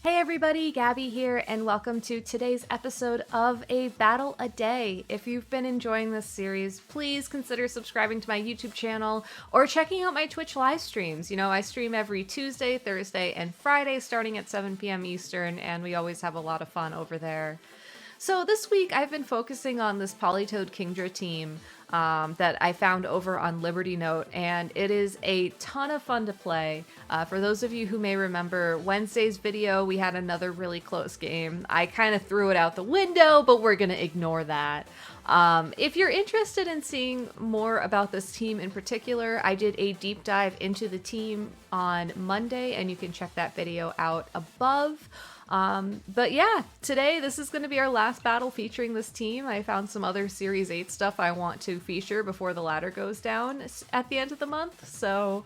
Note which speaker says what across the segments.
Speaker 1: Hey everybody, Gabby here, and welcome to today's episode of A Battle a Day. If you've been enjoying this series, please consider subscribing to my YouTube channel or checking out my Twitch live streams. You know, I stream every Tuesday, Thursday, and Friday starting at 7 p.m. Eastern, and we always have a lot of fun over there. So this week I've been focusing on this Politoed Kingdra team that I found over on Liberty Note, and it is a ton of fun to play. For those of you who may remember Wednesday's video, we had another really close game. I kind of threw it out the window, but we're going to ignore that. If you're interested in seeing more about this team in particular, I did a deep dive into the team on Monday, and you can check that video out above. But yeah, today this is going to be our last battle featuring this team. I found some other Series 8 stuff I want to feature before the ladder goes down at the end of the month. So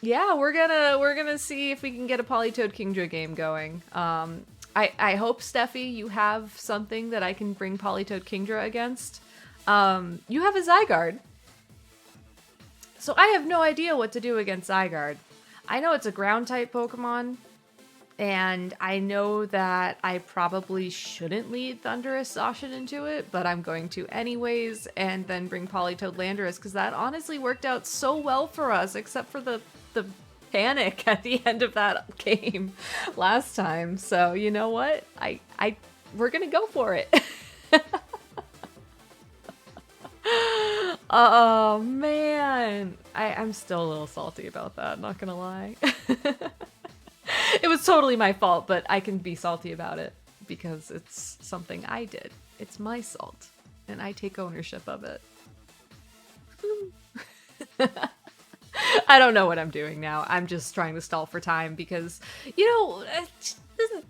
Speaker 1: yeah, we're gonna see if we can get a Politoed Kingdra game going. I hope, Steffi, you have something that I can bring Politoed Kingdra against. You have a Zygarde. So I have no idea what to do against Zygarde. I know it's a ground type Pokemon, and I know that I probably shouldn't lead Thundurus Zacian into it, but I'm going to anyways, and then bring Politoed Landorus, because that honestly worked out so well for us, except for the panic at the end of that game last time. So you know what? We're gonna go for it. Oh man, I'm still a little salty about that, not gonna lie. It was totally my fault, but I can be salty about it because it's something I did. It's my salt, and I take ownership of it. I don't know what I'm doing now. I'm just trying to stall for time because, you know, the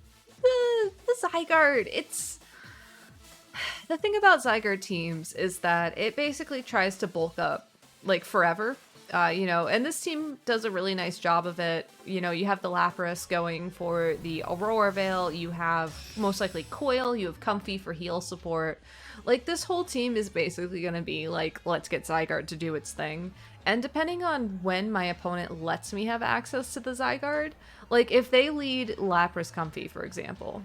Speaker 1: Zygarde, it's... The thing about Zygarde teams is that it basically tries to bulk up, like, forever. You know, and this team does a really nice job of it. You know, you have the Lapras going for the Aurora Veil, you have most likely Coil, you have Comfey for heal support. Like, this whole team is basically going to be like, let's get Zygarde to do its thing. And depending on when my opponent lets me have access to the Zygarde, like if they lead Lapras Comfey, for example,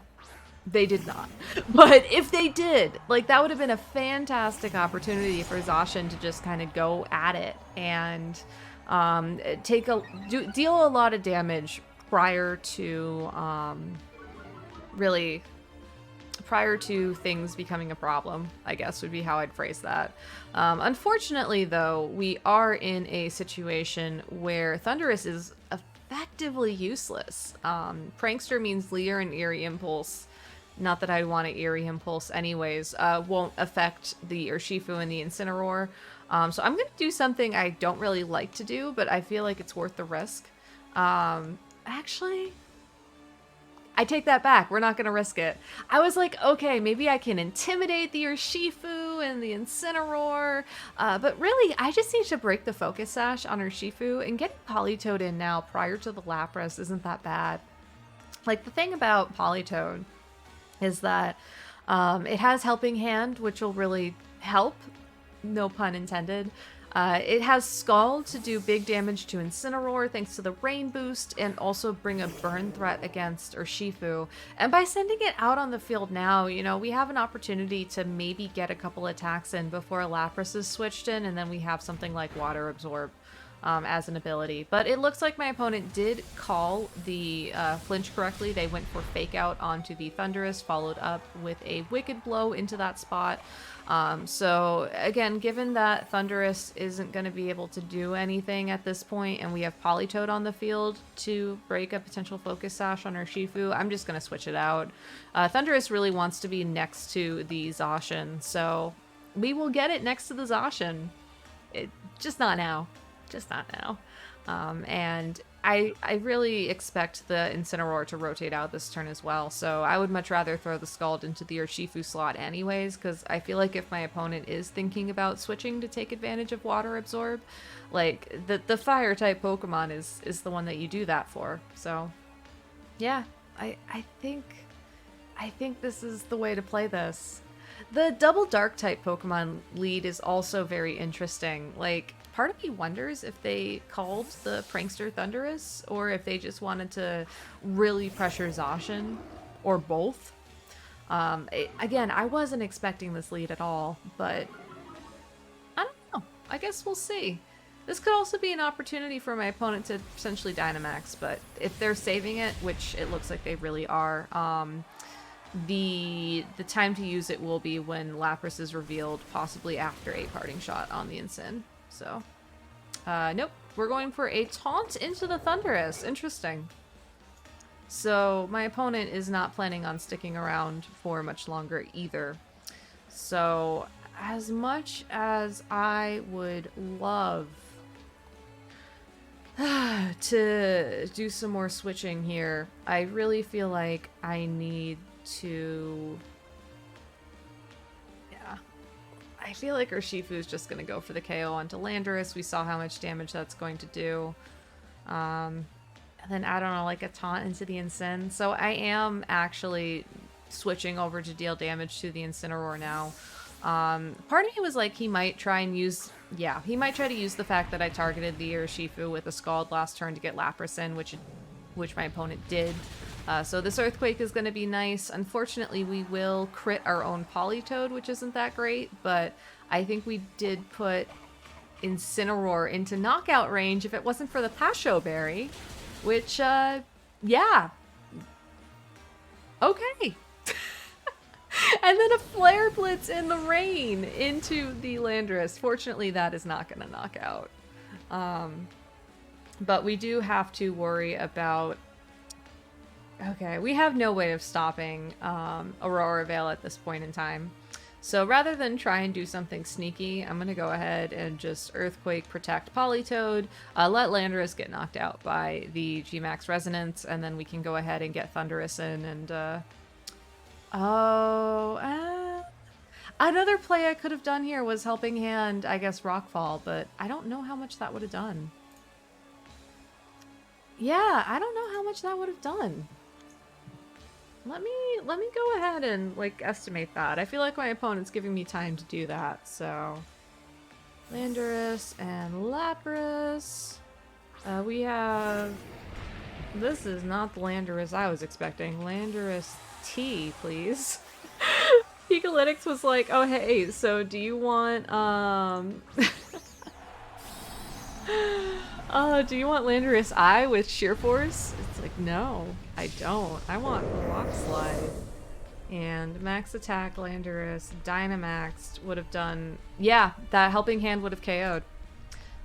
Speaker 1: they did not. But if they did, like that would have been a fantastic opportunity for Zacian to just kind of go at it and deal a lot of damage prior to prior to things becoming a problem, I guess would be how I'd phrase that. Unfortunately, though, we are in a situation where Thundurus is effectively useless. Prankster means Leer and Eerie Impulse. Not that I want to Eerie Impulse anyways, won't affect the Urshifu and the Incineroar. So I'm going to do something I don't really like to do, but I feel like it's worth the risk. Actually, I take that back. We're not going to risk it. I was like, okay, maybe I can intimidate the Urshifu and the Incineroar. But really, I just need to break the Focus Sash on Urshifu, and getting Politoed in now prior to the Lapras isn't that bad. Like, the thing about Politoed is that it has Helping Hand, which will really help, no pun intended. It has Scald to do big damage to Incineroar thanks to the Rain boost, and also bring a burn threat against Urshifu. And by sending it out on the field now, you know, we have an opportunity to maybe get a couple attacks in before Lapras is switched in, and then we have something like Water Absorb as an ability. But it looks like my opponent did call the flinch correctly. They went for Fake Out onto the Thundurus, followed up with a Wicked Blow into that spot. So again, given that Thundurus isn't going to be able to do anything at this point, and we have Politoed on the field to break a potential Focus Sash on Urshifu, I'm just going to switch it out. Thundurus really wants to be next to the Zacian, so we will get it next to the Zacian. Just not now. Just not now. And I really expect the Incineroar to rotate out this turn as well, so I would much rather throw the Scald into the Urshifu slot anyways, because I feel like if my opponent is thinking about switching to take advantage of Water Absorb, like, the Fire-type Pokemon is the one that you do that for. So, yeah, I think this is the way to play this. The double Dark-type Pokemon lead is also very interesting. Like, part of me wonders if they called the Prankster Thundurus or if they just wanted to really pressure Zacian, or both. Again, I wasn't expecting this lead at all, but I don't know. I guess we'll see. This could also be an opportunity for my opponent to potentially Dynamax, but if they're saving it, which it looks like they really are, the time to use it will be when Lapras is revealed, possibly after a parting shot on the Incin. So, nope. We're going for a taunt into the Thundurus. Interesting. So, my opponent is not planning on sticking around for much longer either. So, as much as I would love to do some more switching here, I really feel like I need to... Yeah. I feel like Urshifu is just going to go for the KO onto Landorus. We saw how much damage that's going to do. And then, I don't know, like a taunt into the Incin. So I am actually switching over to deal damage to the Incineroar now. Part of me was like, he might try and use... Yeah, he might try to use the fact that I targeted the Urshifu with a Scald last turn to get Lapras in, which my opponent did. So this Earthquake is going to be nice. Unfortunately, we will crit our own Politoed, which isn't that great, but I think we did put Incineroar into knockout range if it wasn't for the Pasho Berry, which, yeah. Okay. And then a Flare Blitz in the rain into the Landorus. Fortunately, that is not going to knock out. But we do have to worry about... Okay, we have no way of stopping Aurora Veil at this point in time. So rather than try and do something sneaky, I'm going to go ahead and just Earthquake, protect Politoed, let Landorus get knocked out by the G-Max Resonance, and then we can go ahead and get Thundurus in and... Another play I could have done here was Helping Hand, I guess, Rockfall, but I don't know how much that would have done. Yeah, I don't know how much that would have done. Let me go ahead and, like, estimate that. I feel like my opponent's giving me time to do that, so... Landorus and Lapras. We have... This is not the Landorus I was expecting. Landorus T, please. Picolytics was like, oh hey, so do you want, do you want Landorus I with Sheer Force? It's like, no, I don't. I want Rock Slide. And Max Attack Landorus, Dynamaxed would have done... Yeah, that Helping Hand would have KO'd.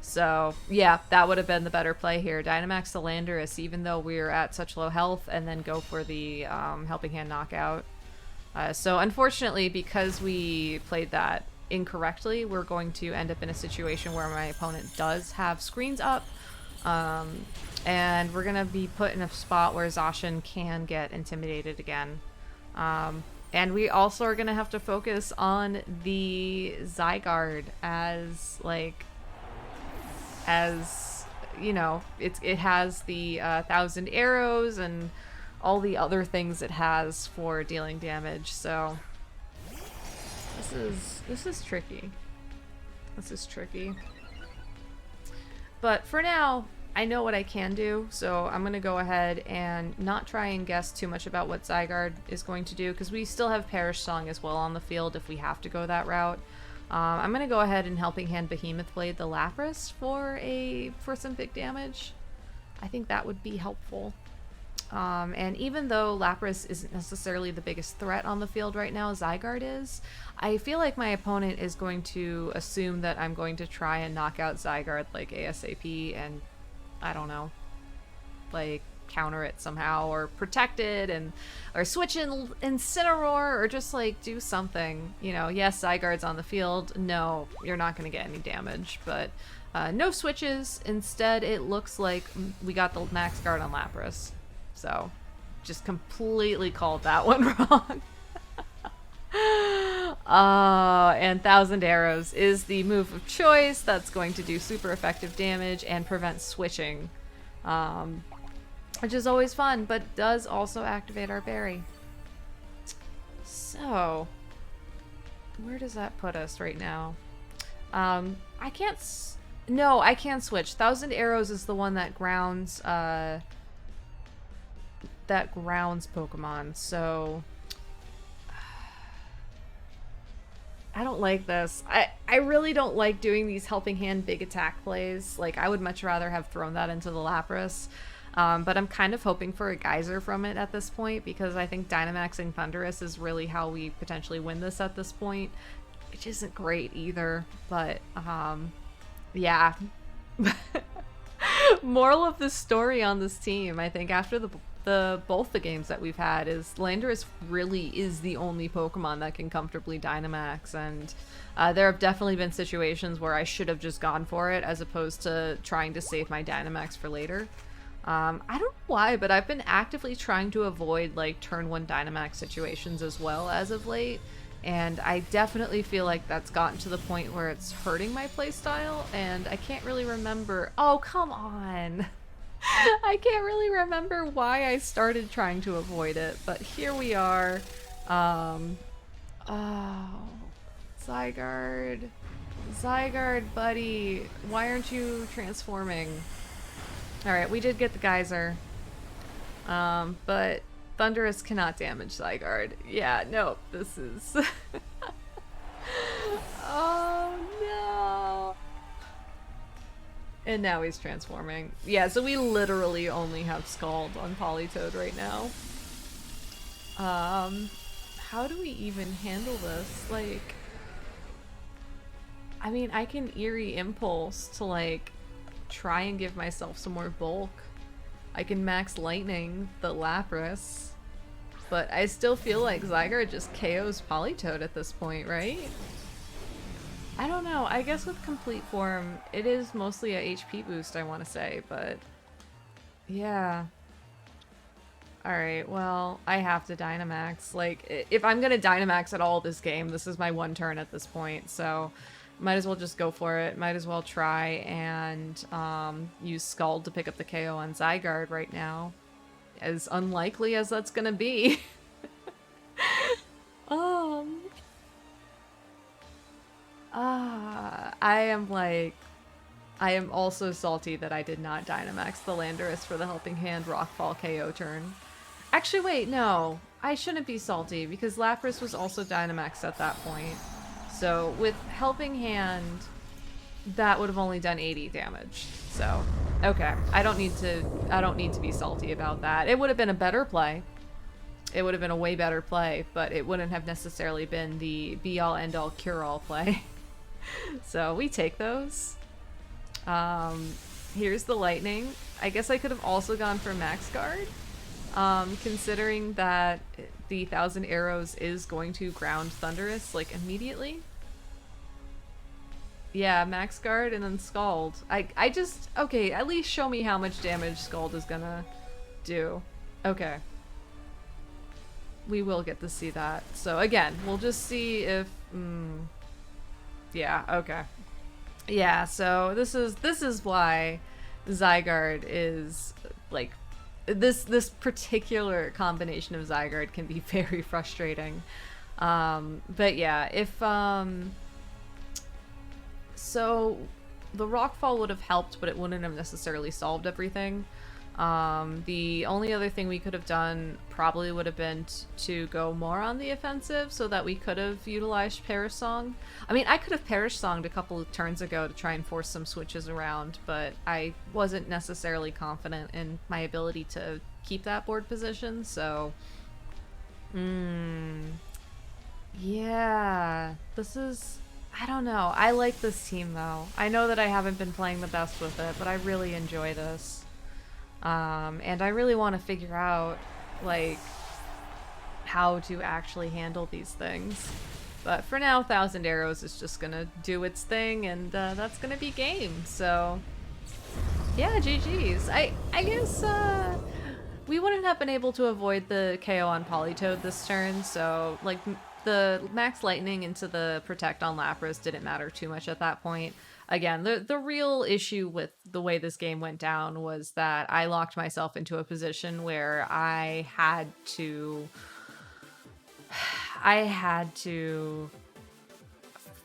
Speaker 1: So, yeah, that would have been the better play here. Dynamax to Landorus, even though we're at such low health, and then go for the Helping Hand knockout. So, unfortunately, because we played that incorrectly, we're going to end up in a situation where my opponent does have screens up. And we're going to be put in a spot where Zacian can get intimidated again. And we also are going to have to focus on the Zygarde as, like... As, you know, it has the 1,000 arrows and all the other things it has for dealing damage. So this is tricky. This is tricky. But for now, I know what I can do, so I'm gonna go ahead and not try and guess too much about what Zygarde is going to do, because we still have Perish Song as well on the field if we have to go that route. I'm gonna go ahead and Helping Hand Behemoth Blade the Lapras for some big damage. I think that would be helpful. And even though Lapras isn't necessarily the biggest threat on the field right now, Zygarde is, I feel like my opponent is going to assume that I'm going to try and knock out Zygarde like ASAP and, I don't know, like counter it somehow or protect it and or switch in Incineroar or just like do something. You know, yes, Zygarde's on the field. No, you're not going to get any damage, but no switches. Instead, it looks like we got the max guard on Lapras. So just completely called that one wrong. And 1,000 Arrows is the move of choice that's going to do super effective damage and prevent switching. Which is always fun, but does also activate our berry. So, where does that put us right now? I can't... No, I can switch. Thousand Arrows is the one that grounds Pokemon, so I don't like this. I really don't like doing these helping hand big attack plays. Like, I would much rather have thrown that into the Lapras. But I'm kind of hoping for a geyser from it at this point, because I think Dynamaxing Thundurus is really how we potentially win this at this point, which isn't great either. But yeah. Moral of the story on this team, I think, after both the games that we've had, is Landorus really is the only Pokemon that can comfortably Dynamax, and there have definitely been situations where I should have just gone for it as opposed to trying to save my Dynamax for later. I don't know why, but I've been actively trying to avoid like turn 1 Dynamax situations as well as of late, and I definitely feel like that's gotten to the point where it's hurting my playstyle, and I can't really remember. Oh, come on. I can't really remember why I started trying to avoid it, but here we are. Oh, Zygarde. Zygarde, buddy. Why aren't you transforming? Alright, we did get the geyser. But Thundurus cannot damage Zygarde. Yeah, no, this is... Oh, no. And now he's transforming. Yeah, so we literally only have Scald on Politoed right now. How do we even handle this? Like... I mean, I can Eerie Impulse to, like, try and give myself some more bulk. I can Max Lightning the Lapras. But I still feel like Zygarde just KOs Politoed at this point, right? I don't know. I guess with Complete Form, it is mostly a HP boost, I want to say, but... Yeah. Alright, well, I have to Dynamax. Like, if I'm gonna Dynamax at all this game, this is my one turn at this point, so... Might as well just go for it. Might as well try and use Scald to pick up the KO on Zygarde right now. As unlikely as that's gonna be. I am also salty that I did not Dynamax the Landorus for the Helping Hand Rockfall KO turn. Actually, wait, no. I shouldn't be salty, because Lapras was also Dynamaxed at that point. So, with Helping Hand, that would have only done 80 damage. So, okay. I don't need to be salty about that. It would have been a better play. It would have been a way better play, but it wouldn't have necessarily been the be-all, end-all, cure-all play. So, we take those. Here's the Lightning. I guess I could have also gone for Max Guard. Considering that the 1000 Arrows is going to ground Thundurus, like, immediately. Yeah, Max Guard and then Scald. I just... Okay, at least show me how much damage Scald is gonna do. Okay. We will get to see that. So, again, we'll just see if... yeah, okay. Yeah, so this is why Zygarde is, like... This particular combination of Zygarde can be very frustrating. But yeah, if... So, the Rockfall would have helped, but it wouldn't have necessarily solved everything. The only other thing we could have done probably would have been to go more on the offensive so that we could have utilized Perish Song. I mean, I could have Perish Songed a couple of turns ago to try and force some switches around, but I wasn't necessarily confident in my ability to keep that board position, so... Yeah, this is... I don't know. I like this team, though. I know that I haven't been playing the best with it, but I really enjoy this. And I really want to figure out, like, how to actually handle these things. But for now, 1000 Arrows is just gonna do its thing, and that's gonna be game. So, yeah, GG's. I guess we wouldn't have been able to avoid the KO on Politoed this turn, so, like, the Max Lightning into the Protect on Lapras didn't matter too much at that point. Again, the real issue with the way this game went down was that I locked myself into a position where I had to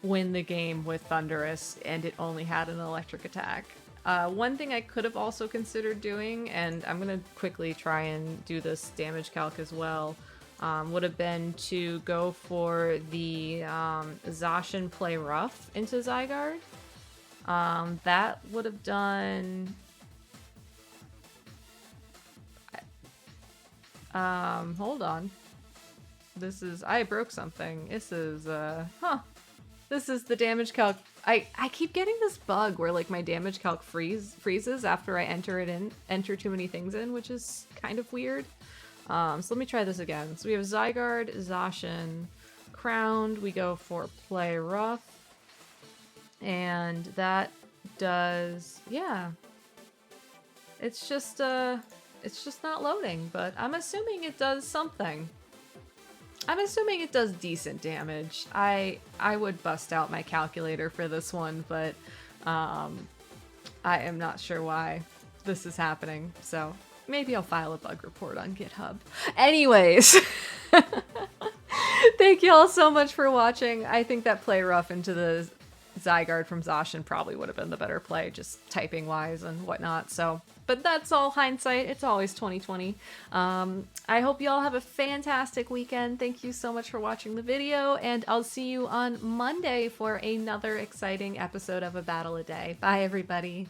Speaker 1: win the game with Thundurus and it only had an electric attack. One thing I could have also considered doing, and I'm going to quickly try and do this damage calc as well, would have been to go for the Zacian play rough into Zygarde. That would have done... hold on. This is... I broke something. This is, This is the damage calc. I keep getting this bug where like my damage calc freezes after I enter too many things in, which is kind of weird. So let me try this again. So we have Zygarde, Zacian, Crowned. We go for play rough. And that does, yeah. It's just not loading, but I'm assuming it does something. I'm assuming it does decent damage. I would bust out my calculator for this one, but I am not sure why this is happening. So maybe I'll file a bug report on GitHub. Anyways, thank you all so much for watching. I think that play rough into the Zygarde from Zacian probably would have been the better play, just typing wise and whatnot. So, but that's all hindsight. It's always 2020. I hope you all have a fantastic weekend. Thank you so much for watching the video, and I'll see you on Monday for another exciting episode of A Battle a Day. Bye, everybody.